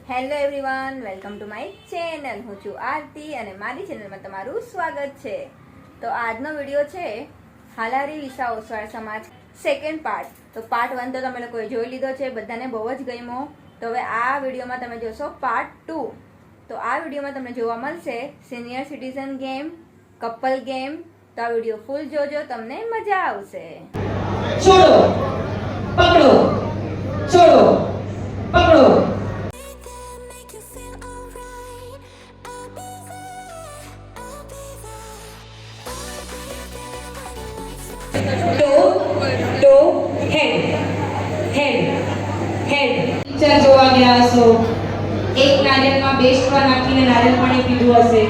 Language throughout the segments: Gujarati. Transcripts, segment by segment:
Hello everyone, welcome to my channel. હું છું આરતી અને મારી ચેનલમાં તમારું સ્વાગત છે. તો આજનો વિડીયો છે હાલારી વિસા ઓસવાળ સમાજ સેકન્ડ પાર્ટ. તો પાર્ટ 1 તો તમે લોકોએ જોઈ લીધો છે, બધાને બહુ જ ગમ્યો. તો હવે આ વિડીયોમાં તમે જોશો પાર્ટ 2. તો આ વિડીયોમાં તમને જોવા મળશે senior citizen game, couple game. તો આ વિડીયો ફૂલ જોજો, તમને મજા આવશે. છોડો, પકડો, છોડો, પકડો. પિક્ચર જોવા ગયા હશો, એક નારિયેળમાં બે સ્ટ્રો નાખીને નારિયેળ પાણી પીધું હશે.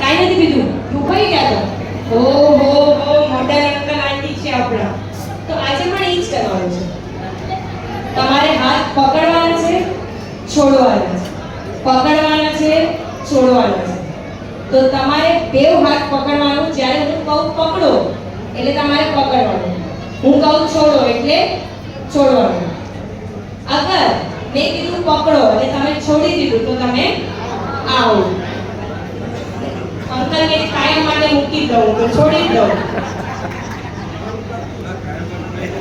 કાંઈ નથી પીધું, ડૂબાઈ ગયા તો ઓહો મોટા અંકલ આંટી છે આપણા. તો આજે પણ એ જ કરવાનું છે. તમારે હાથ પકડવાના છે, છોડવાના છે, પકડવાના છે, છોડવાના છે. તો તમારે બે હાથ પકડવાનું. જ્યારે હું કહું પકડો એટલે તમારે પકડવાનું, હું કહું છોડો એટલે છોડવાનું. અગર મેં કીધું પકડો અને તમે છોડી દીધું તો તમે આઉટ. અંકલને કાયમ માટે મૂકી દઉં તો છોડી દઉં.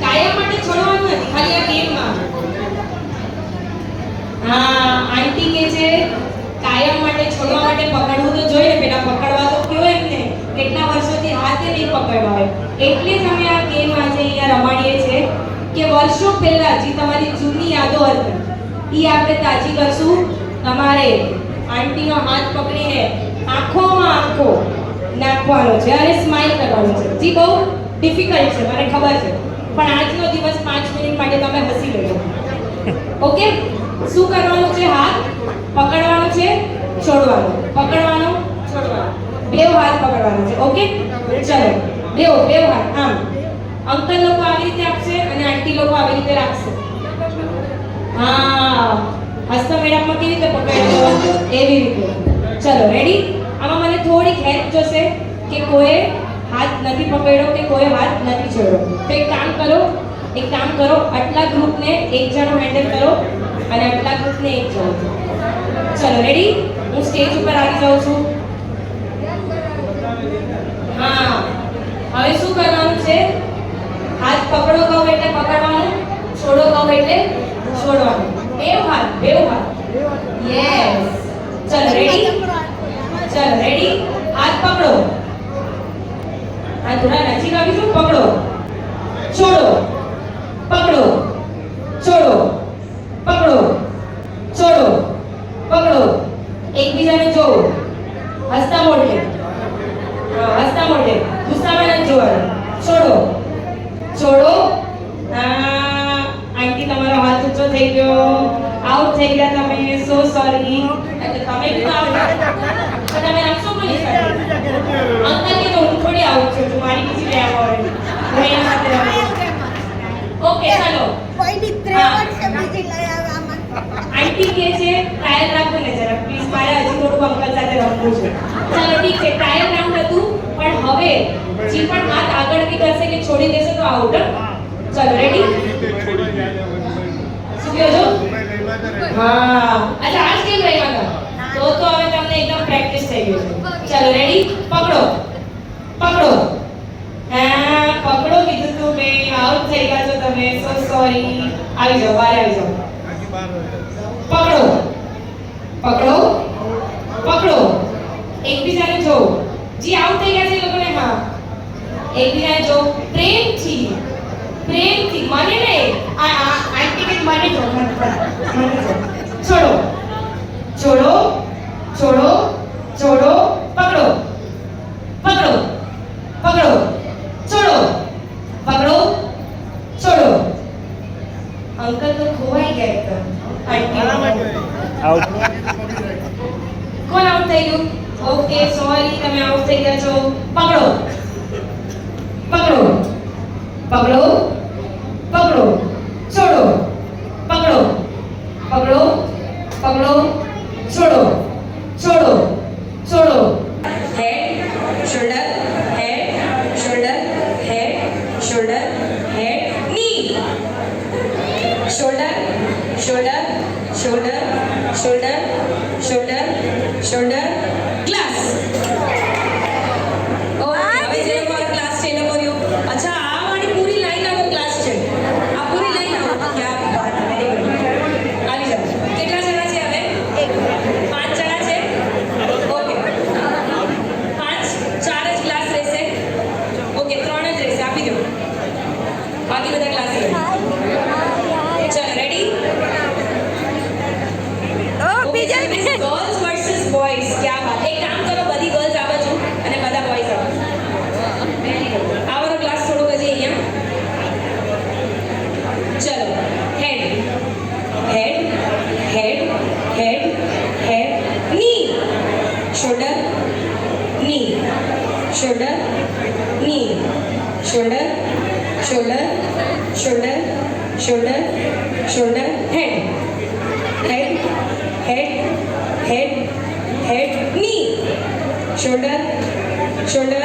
કાયમ માટે છોડવાનું નથી, ખાલી આ ગેમમાં. હા, આંટી કે છે કાયમ માટે છોડવા માટે પકડવું તો જોઈએ. પેલા પકડવા તો કયો એમને, કેટલા વર્ષોથી હાથે નહીં પકડવા હોય. એટલે જ અમે આ ગેમ આજે અહીંયા રમાડીએ છીએ કે વર્ષો પહેલા જે તમારી જૂની યાદો હતી એ આપણે તાજી કરશું. તમારે આંટીનો હાથ પકડીને આંખોમાં આંખો નાખવાનો છે અને સ્માઈલ કરવાનો છે. જે બહુ ડિફિકલ્ટ છે, મને ખબર છે, પણ આજનો દિવસ 5 મિનિટ માટે તમે હસી લેજો. ઓકે? શું કરવાનું છે? હાથ પકડવાનો છે, છોડવાનો, પકડવાનો, છોડવાનો. બે હાથ પકડવાનો છે. ઓકે? ચલો, બે હાથ આમ. અંકલ લોકો આવી રીતે આપશે અને આંટી લોકો આવી રીતે રાખશે. હા, હસ્ત મેડમમાં કેવી રીતે પકડ્યો એવી રીતે. ચલો, રેડી? આમાં મને થોડીક હેલ્પ જોશે કે કોઈ હાથ નથી પકડ્યો કે કોઈ હાથ નથી છોડ્યો. તો એક કામ કરો, આટલા ગ્રુપને એક જણો હેન્ડલ કરો અને આટલા ગ્રુપને એક જણો. ચલો, રેડી? હું સ્ટેજ ઉપર આવી જાઉં છું. હા, હવે શું કરવાનું છે? હાથ પકડો કહું એટલે પકડવાનું, છોડો કહું એટલે છોડવાનું. બે હાથ. યસ. ચલો, રેડી? હાથ પકડો. આ થોડા નજીક આવીશું. પકડો, છોડો, પકડો, છોડો, પકડો, છોડો, પકડો. એકબીજાને જોવો, હસતા મોઢે. હસતા મોઢે, ગુસ્સામાં નથી જોવાનું. છોડો. આંટી તમારો હાથ ઊંચો થઈ ગયો, આઉટ થઈ ગયા તમે. સો સોરી. એટલે તમે બી આઉટ, પણ તમે રમશો કોની સાથે? અંકલ કે તો હું થોડી આઉટ છું, મારી બીજી લે આવો હું એના સાથે રમું. ઓકે, ચાલો. આંટી કે છે ટ્રાયલ રાખો ને જરા પ્લીઝ, મારે હજી થોડું અંકલ સાથે રમવું છે. ચાલો ઠીક છે, ટ્રાયલ રાઉન્ડ હતું, પણ હવે જે પણ હાથ આગળથી કરશે કે છોડી દેશે તો આઉટ. ચલો, રેડી? શું કહો છો? હા, અચ્છા, આજ કેમ રહ્યા હતા? તો હવે તમને એકદમ પ્રેક્ટિસ થઈ ગઈ છે. ચલો, રેડી? પકડો. હા, પકડો કીધું તું મેં, આઉટ થઈ ગયા છો તમે. સો સોરી. આવી જાઓ, બહાર આવી જાઓ. પકડો. એકબીજાને જો. જે આઉટ થઈ ગયા છે એ લોકોને હા એકબીજાને જો. પ્રેમથી. મને નહીં, આ આંટી કે મને જો. છોડો, પકડો, છોડો, પકડો, છોડો. અંકલ તો ખોવાઈ ગયા એકદમ. આઉટ. કોણ આઉટ થઈ ગયું? ઓકે, સોરી, તમે આઉટ થઈ ગયા છો. પકડો, છોડો, પકડો, છોડો, હેડ, શોલ્ડર, હેડ, શોલ્ડર, હેડ, ની. knee, shoulder, shoulder, shoulder, shoulder, shoulder, shoulder, class. હવે જે લોકો ક્લાસ છે એ લોકો રહ્યો. અચ્છા આ વાળી પૂરી લાઈન આવો ક્લાસ છે. આ પૂરી લાઈન આવો. ક્યાં વાત, વેરી ગુડ. આવી જાઓ. કેટલા જણા છે હવે? 5 જણા છે. ઓકે. 5 4 જ ક્લાસ રહેશે. ઓકે 3 જ રહેશે. આપી દો. બાકી બધા ક્લાસ છે. ચલો રેડી? Girls versus boys. ક્યાં વાત. એક કામ કરો, બધી ગર્લ્સ આ બાજુ અને બધા બોયઝ આ બાજુ. આવરો ક્લાસ થોડોક હજી અહીંયા. ચલો હેડ હેડ હેડ હેડ હેડ ની, શોલ્ડર ની, શોલ્ડર ની, shoulder shoulder shoulder shoulder shoulder head head head head head ની, શોલ્ડર શોલ્ડર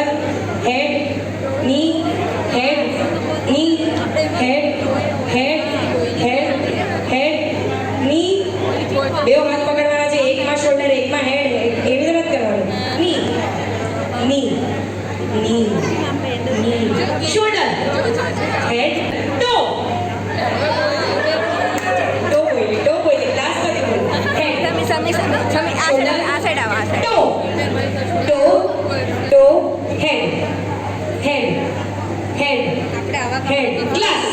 હેડ ની, હેડ ની, હેડ હેડ હેડ હેડ ની. બે હાથ પકડવાના છે, એકમાં શોલ્ડર એકમાં હેડ. એવી રીતે નથી કરવાનું. ની ની ની ની, શોલ્ડર હેડ ટો ટો બોલી ક્લાસ નથી બોલી. હેડ ટો ટો ટો હેડ હેડ હેડ હેડ ક્લાસ.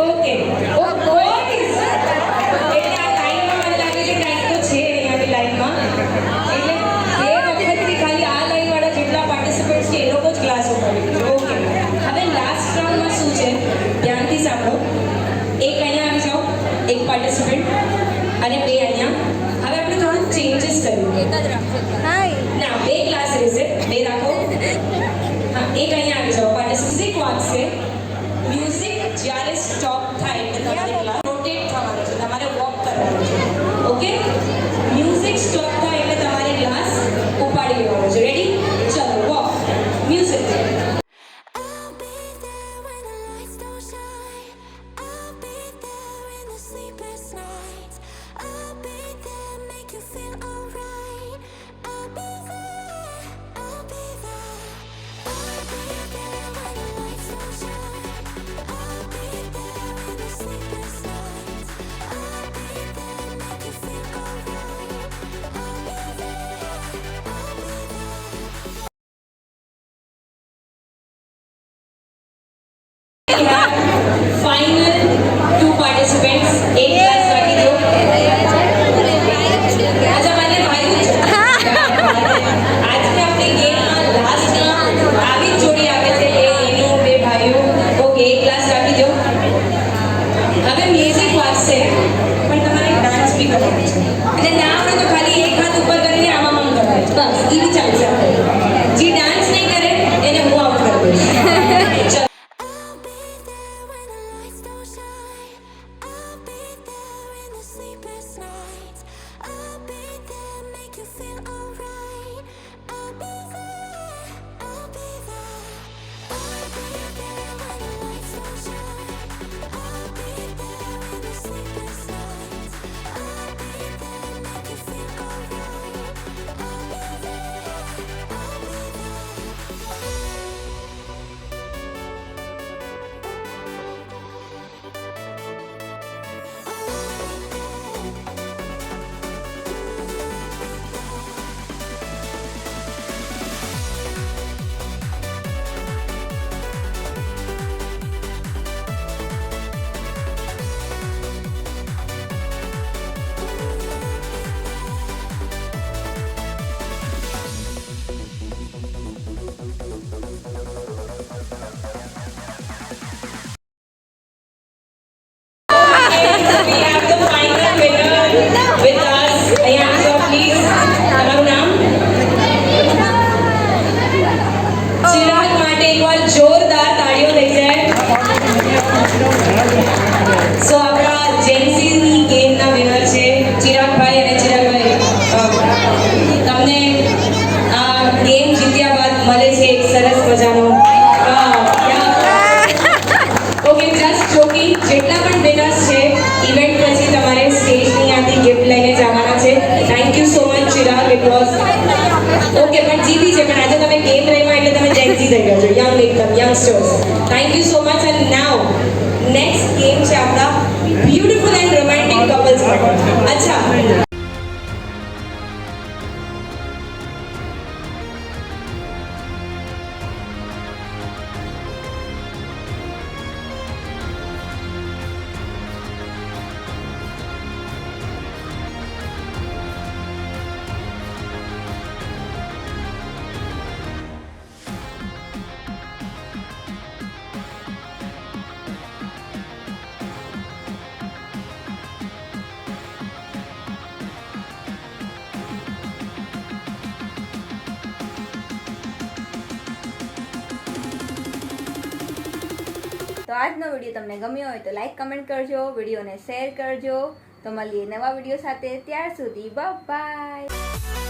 ઓકે ઓ બોયઝ. એટલે આ લાઈનમાં મને લાગે છે કાંઈક તો છે અહીંયાની લાઈનમાં. એટલે બે વખતથી ખાલી આ લાઈનવાળા જેટલા પાર્ટિસિપન્ટ્સ છે એ લોકો જ ક્લાસ ઉપાડી. ઓકે હવે લાસ્ટ રાઉન્ડમાં શું છે ધ્યાનથી સાંભળો. એક અહીંયા આવી જાઓ, એક પાર્ટિસિપન્ટ અને બે અહીંયા. હવે આપણે થોડું ચેન્જીસ કર્યું. ના, બે ક્લાસ રહેશે, બે રાખો. હા, એક અહીંયા આવી જાઓ. પાર્ટિસિપન્ટ વાગશે. મ્યુઝિક જ્યારે સ્ટોપ થાય એટલે તમારે ક્લાસ રોટેટ થવાનું છે, તમારે વોક કરવાનું છે. ઓકે, મ્યુઝિક સ્ટોપ થાય એટલે તમારે ક્લાસ ઉપાડી લેવાનો છે. રેડી? ચલો walk. Music. I'll be there when the lights don't shine. I'll be there in the sleepless nights. I'll be there, make you feel alright. I'll be there, I'll be there. I'll be there when the lights don't shine. I'll be there in the sleepless nights. I'll be there, make you feel alright. I'll be there, I'll be there. We have final 2 participants. એક ક્લાસ રાખી દો. અચ્છા મને ફાઇનલ છે. આજની આપણી ગેમમાં લાસ્ટમાં આવી જ જોડી આવે છે. એનું બે ભાઈઓ. ઓકે એક ક્લાસ રાખી દો. હવે મ્યુઝિક વાગશે પણ તમારે ડાન્સ બી કરવાનો છે. અને ના આવડે તો ખાલી એક હાથ ઉપર કરીને આમ આમ કરવાનું. બસ એ બી ચાલશે. જે ડાન્સ નહીં કરે એને હું આઉટ કરી દઈશ. ચલો. I'll be there when the lights don't shine. I'll be there in the sleepless છે એક સરસ મજાનો ઓકે જસ્ટ જોકિંગ. જેટલા પણ વિનર્સ છે ઇવેન્ટ પછી તમારે સ્ટેજની આથી ગિફ્ટ લઈને જવાના છે. Thank you so much Chirag. It was okay પણ જીતી છે પણ આજે તમે ગેમ રમ્યા એટલે તમે જેન્સી થઈ ગયા છો, યંગ એકદમ youngsters. Thank you so much. And now next game છે આપણા બ્યુટીફુલ એન્ડ રોમેન્ટિક કપલ્સ માટે. અચ્છા તો આજનો વિડીયો તમને ગમ્યો હોય તો લાઈક કમેન્ટ કરજો, વિડીયોને શેર કરજો. તો મળીએ નવા વિડીયો સાથે. ત્યાર સુધી બાય.